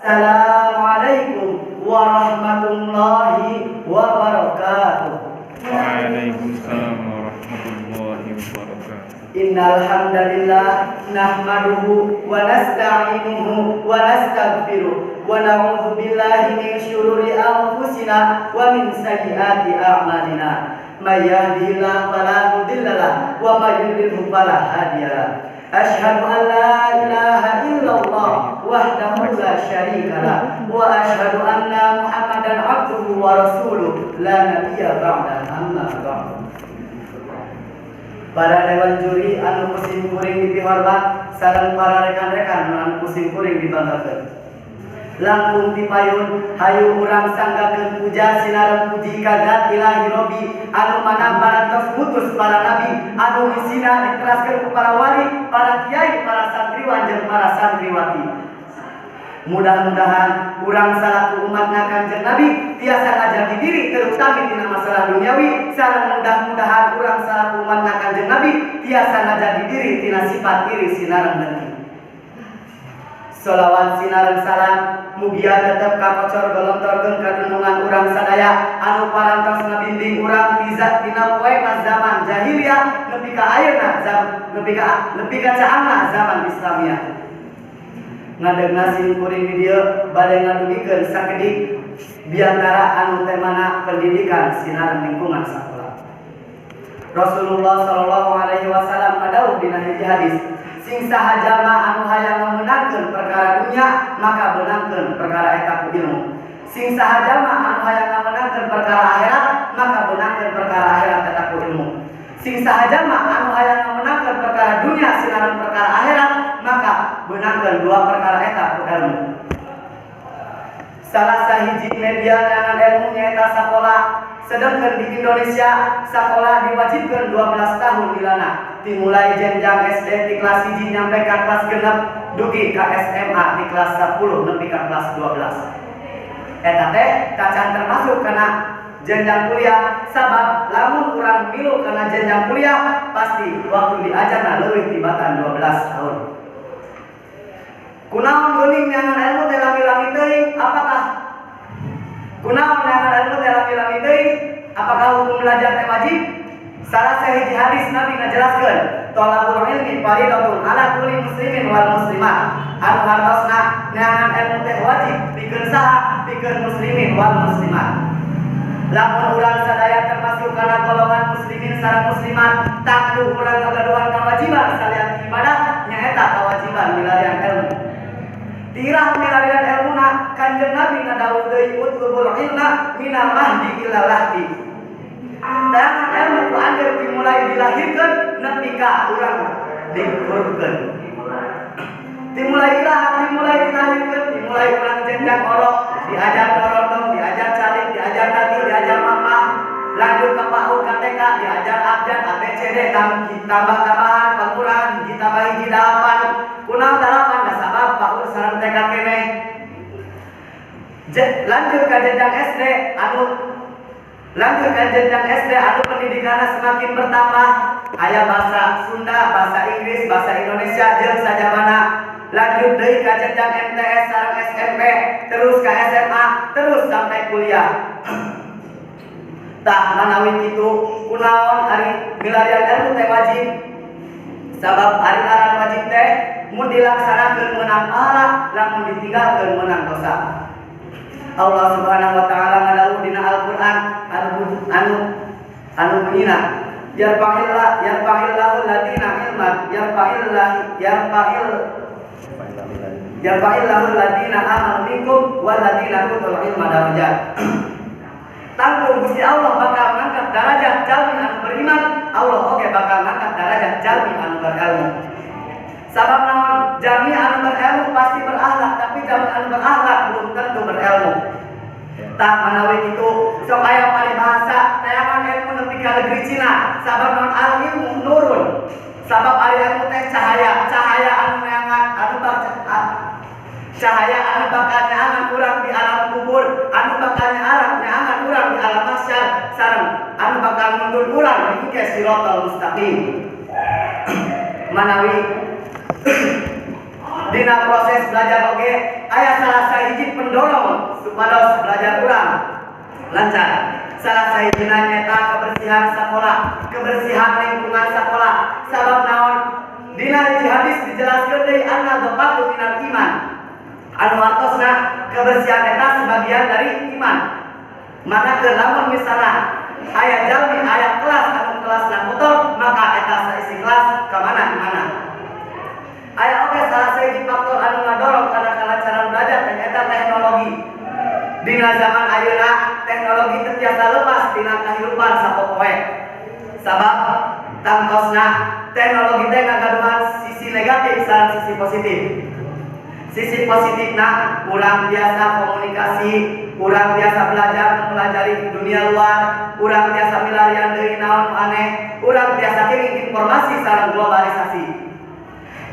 Assalamualaikum warahmatullahi wabarakatuh. Waalaikumsalam warahmatullahi wabarakatuh. Innal hamdalillah nahmaduhu wa nasta'inuhu wa nastaghfiruh wa na'udzu billahi min syururi anfusina wa min sayyiati a'malina. May yahdihillahu fala mudhillalah wa may yudlilhu fala hadiyalah. Asyhadu an la ilaha illallah wahdahu la syarikalah wa asyhadu anna Muhammadan abduhu wa rasuluh la nabiyya ba'da amma ba'du. Para dewan juri anu pusing kuring dihormat sareng para rekan-rekan anu pusing kuring dibanggakeun. Langkung dipayun hayu urang sanggakeun puja sinareng puji kagat ilahi Robbi anu mana parantos mutus para nabi anu misina diteraskeun ku para wali, para kiai, para santriwan jeung para santriwati. Mudah-mudahan urang salaku umatna Kanjeng Nabi tiasa ngajagi diri terutama dina masalah duniawi, sareng mudah-mudahan urang salaku umatna Kanjeng Nabi tiasa ngajagi diri tina sifat diri sinareng neuki. Sholawat sinareng salam mugia tetep kakocor golontorkeun kadunungan urang sadaya anu parantos ngabimbing urang tiza tina poena zaman jahiliyah nepi ka ayeuna nepi ka caangna zaman Islamiyah. Ngadegna sin kuring di dieu bade ngadugikeun sakedik biantara anu temana pendidikan sinareng lingkungan sakola. Rasulullah sallallahu alaihi wasallam madawuh dina hiji hadis, sing saha jalma anu hayang ngamenangkeun perkara dunya maka beunangkeun perkara eta ku ilmu. Sing saha jalma anu hayang ngamenangkeun perkara akhirat maka beunangkeun perkara akhirat eta ku ilmu. Sing saha jalma anu hayang ngamenangkeun perkara dunya sinareng perkara akhirat maka beunangkeun dua perkara eta ku ilmu. Salah sahiji media neangan ilmu nyaeta sakola. Sedangkan di Indonesia sekolah diwajibkan 12 tahun dilana, dimulai jenjang SD di kelas 1 nyampe ke kelas 6, dugi ke SMA di kelas 10 nepi ke kelas 12. Eta teh tacan termasuk kana jenjang kuliah, sabab lamun urang milu kana jenjang kuliah pasti waktu diajarna leuwih tibatan 12 tahun. Kunaon geuning nyangan ilmu teh lami-lami teuing? Apakah kunaon nyangan ilmu teh lami-lami teuing? Apakah hukum belajar teh wajib? Salah sahiji hadis Nabi ngajelaskeun, thalabul ilmi fardhatun ala kulli muslimin wal muslimat. Anu hartosna nyangan ilmu teh wajib pikeun saha? Pikeun muslimin wal muslimat. Lamun urang sadaya termasuk kana golongan muslimin sareng muslimat, takdu urang ngagaduhan kawajiban salian ibadah nyaeta kawajiban milarian ilmu. Tirah milarian ilmuna Kanjeng Nabi ngadawuh deui utlubul ilma minal mahdi ila lahdi. Dangan ilmu ku anjeun dimulai dilahirkeun nepi ka urang dikurkeun. Dimulai dilahirkeun, dimulai urang jenjang orok, diajar dorondong, diajar caling, diajar tadi, diajar mama, lanjut ke PAUD KTK, diajar abjad, ABCD, tambah-tambahan, pengurangan, ditambah hiji 8, kunaon 8 da sabab PAUD sareng TK keneh. Lanjut ke jenjang SD anu pendidikanna semakin bertambah, aya bahasa Sunda, bahasa Inggris, bahasa Indonesia jeung sajabana. Lanjut deui ka jenjang MTS sareng SMP, terus ka SMA, terus sampai kuliah. Tah manawi kitu kunaon ari milarian ilmu teh wajib? Sabab ari aran wajib teh mun dilaksanakeun meunang pahala, lamun ditinggalkeun meunang dosa. Allah Subhanahu wa taala ngadawuh dina Al-Qur'an anu bunyina yarfa'illahu alladziina ilman yarfa'illahu alladziina aamanu minkum walladziina utul ilma darajat. Tanggung Gusti Allah bakal ngangkat derajat jalmi anu beriman, Allah oge bakal ngangkat derajat jalmi anu berilmu. Sabab naon? Jalmi anu berilmu pasti berakhlak, tapi jalmi anu berakhlak belum tentu berilmu. Tak manawi itu sok aya paribahasa tayangan ilmu nepi ka negeri Cina, sabab naon al ilmu nurun. Sabab ari ilmu teh cahaya anu neangan anu cahaya anu bakal nyaangan urang di alam kubur, anu bakal nyaangan urang di alam mahsyar, sareng anu bakal nuntun urang di siratal mustaqim. Manawi dina proses belajar oge aya salah sahiji pendorong supados belajar urang lancar. Salah sahijina nyata kebersihan sekolah, kebersihan lingkungan sekolah. Sabab naon? Dina hiji hadis dijelaskeun deui anna dhafatu minal iman. Anu artosna kebersihan eta sebagian dari iman. Maka ke lamun misalna aya jalmi aya kelas anu kelasna kotor, maka eta saisi kelas ka mana-mana. Aya oge salah sahiji faktor anu ngadorong kana kalancaran belajar eta teknologi. Dina zaman ayeuna teknologi teu tiasa lepas dina kahirupan sapopoe. Sabab tangtosna teknologi teh ngagaduhan sisi negatif sareng sisi positif. Sisi positifna urang biasa komunikasi, urang biasa belajar mempelajari dunia luar, urang biasa milarian deui naon aneh, urang biasa kirim informasi sareng globalisasi.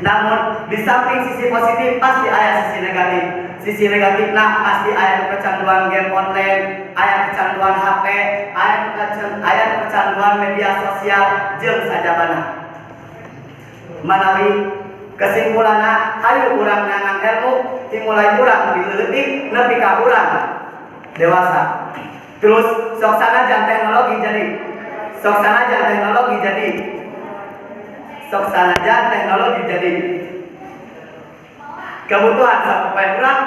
Namun di samping sisi positif pasti aya sisi negatif. Sisi negatifna pasti aya kecanduan game online, aya kecanduan HP, aya kecanduan media sosial jeung sajabana. Manawi kesimpulanna hayu urang ngangan ilmu dimulai urang dileutik nepi ka urang dewasa. Terus sok sanajan teknologi jadi kebutuhan sapopoe urang,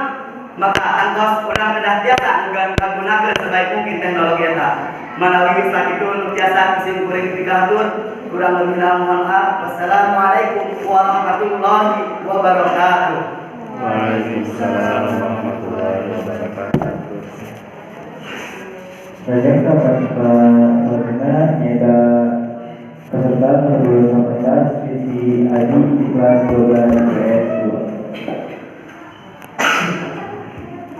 maka angkos urang kedah tiasa nggunakeun sebaik mungkin teknologi eta. Manawi sakitu nu tiasa kusim kuring pikahatur, kurang lebihna mohon maaf. Wassalamualaikum warahmatullahi wabarakatuh. Waalaikumsalam warahmatullahi wabarakatuh. Baik, Pak nyata peserta 2018 sisi Adi di kelas 12 PS